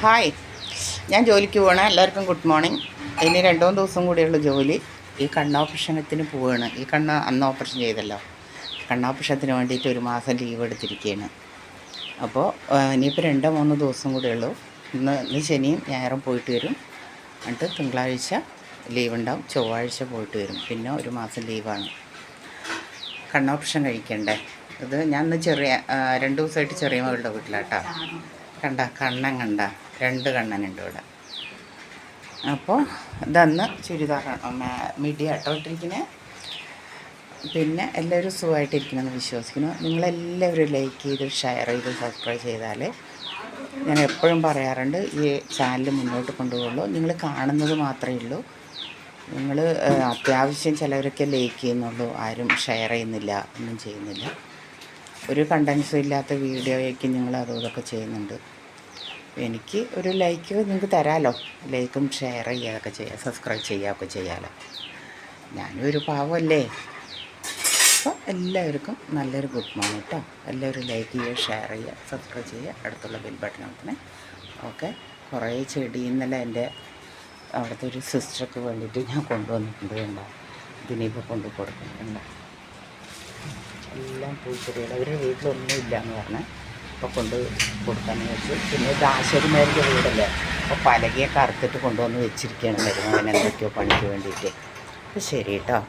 Hi, ഞാൻ ജോലിക്ക് പോകണം. എല്ലാവർക്കും ഗുഡ് മോർണിംഗ്. ഇനി 2-3 ദിവസം കൂടിയുള്ള ജോലി. ഈ കണ്ണോപ്പറേഷനത്തിന് പോവുകയാണ്. ഈ കണ്ണ് അന്ന് ഓപ്പറേഷൻ ചെയ്തല്ലോ. കണ്ണോപ്പറേഷനത്തിന് വേണ്ടിയിട്ട് 1 മാസം ലീവ് എടുത്തിരിക്കുകയാണ്. അപ്പോൾ ഇനിയിപ്പോൾ 2-3 ദിവസം കൂടെ ഉള്ളൂ. ഇന്ന് ശനിയും ഞായറും പോയിട്ട് വരും. എന്നിട്ട് തിങ്കളാഴ്ച ലീവ് ഉണ്ടാവും, ചൊവ്വാഴ്ച പോയിട്ട് വരും. പിന്നെ 1 മാസം ലീവാണ്. കണ്ണോപ്പറേഷൻ കഴിക്കണ്ടേ. ഇത് ഞാൻ ഇന്ന് 2 ദിവസമായിട്ട് ചെറിയ മകളുടെ വീട്ടിലാട്ടോ. കണ്ണൻ 2 കണ്ണനുണ്ട് ഇവിടെ. അപ്പോൾ ഇതന്ന് ചുരിദാർ മിഡി ആട്ടോ ഇട്ടിരിക്കുന്നത്. പിന്നെ എല്ലാവരും സുഖമായിട്ടിരിക്കണമെന്ന് വിശ്വസിക്കുന്നു. നിങ്ങളെല്ലാവരും ലൈക്ക് ചെയ്ത് ഷെയർ ചെയ്ത് സബ്സ്ക്രൈബ് ചെയ്താൽ ഞാൻ എപ്പോഴും പറയാറുണ്ട്, ഈ ചാനൽ മുന്നോട്ട് കൊണ്ടുപോകുള്ളൂ. നിങ്ങൾ കാണുന്നത് മാത്രമേ ഉള്ളൂ. നിങ്ങൾ അത്യാവശ്യം ചിലവരൊക്കെ ലൈക്ക് ചെയ്യുന്നുള്ളൂ, ആരും ഷെയർ ചെയ്യുന്നില്ല, ഒന്നും ചെയ്യുന്നില്ല. ഒരു കണ്ടൻസും ഇല്ലാത്ത വീഡിയോയൊക്കെ നിങ്ങൾ അതും ഇതൊക്കെ ചെയ്യുന്നുണ്ട്. എനിക്ക് ഒരു ലൈക്ക് നിങ്ങൾക്ക് തരാമല്ലോ. ലൈക്കും ഷെയർ ചെയ്യുകയൊക്കെ ചെയ്യാം, സബ്സ്ക്രൈബ് ചെയ്യുകയൊക്കെ ചെയ്യാമല്ലോ. ഞാനും ഒരു പാവമല്ലേ. അപ്പോൾ എല്ലാവർക്കും നല്ലൊരു ഗുഡ് മോർണിംഗ് കേട്ടോ. എല്ലാവരും ലൈക്ക് ചെയ്യുക, ഷെയർ ചെയ്യുക, സബ്സ്ക്രൈബ് ചെയ്യുക, അടുത്തുള്ള ബെൽ ബട്ടൺ നോക്കണേ. ഓക്കെ. കുറേ ചെടി ഇന്നലെ എൻ്റെ അവിടുത്തെ ഒരു സിസ്റ്റർക്ക് വേണ്ടിയിട്ട് ഞാൻ കൊണ്ടുവന്നിട്ടുണ്ട്. വേണ്ട ഇതിനിപ്പോൾ കൊണ്ടു കൊടുക്കുന്നുണ്ട്. എല്ലാം പൂച്ചെടികൾ. അവർ വീട്ടിലൊന്നും ഇല്ലയെന്ന് പറഞ്ഞാൽ അപ്പോൾ കൊണ്ട് കൊടുക്കാമെന്ന് വെച്ചു. പിന്നെ ഇത് ആശാരിമാരുടെ വീടല്ലേ, അപ്പോൾ പലകയൊക്കെ അറുത്തിട്ട് കൊണ്ടുവന്ന് വെച്ചിരിക്കുകയാണ്. മരുമകൻ എന്തൊക്കെയോ പണിക്ക് വേണ്ടിയിട്ട്. അപ്പോൾ ശരി കേട്ടോ.